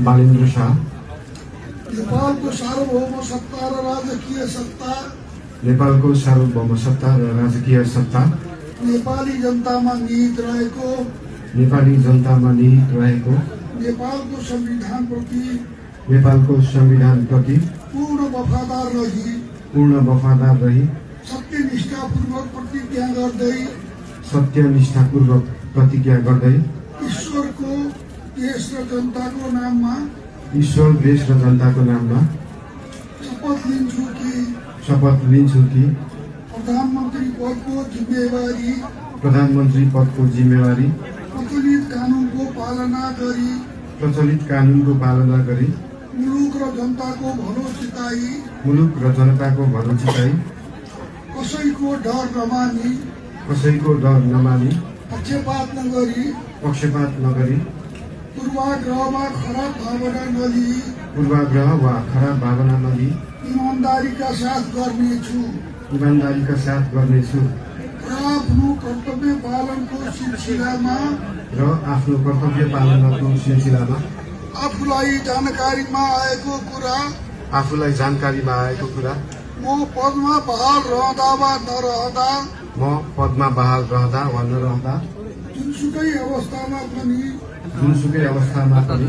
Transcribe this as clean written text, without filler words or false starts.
बालेन्द्र शाह नेपालको सार्वभौम सत्ता र राजकीय सत्ता नेपालको सार्वभौम सत्ता र राजकीय सत्ता नेपाली जनतामा निहित रहेको नेपाली जनतामा निहित रहेको नेपालको संविधानप्रति पूर्ण वफादार रही सत्यनिष्ठापूर्वक प्रतिज्ञा गर्दै ईश्वर, देश र जनताको नाममा शपथ लिन्छु कि प्रधानमन्त्री पदको जिम्मेवारी प्रचलित कानूनको पालना गरी मुलुक र जनताको भलो चिताई कसैको डर नमानी पक्षपात नगरी पूर्वाग्रह वा खराब भावना नलिई ईमानदारीका साथ गर्नेछु र आफ्नो कर्तव्य पालनको सिलसिलामा आफूलाई जानकारीमा आएको कुरा म पदमा बहाल रहँदा वा नरहँदा जुनसुकै अवस्थामा पनि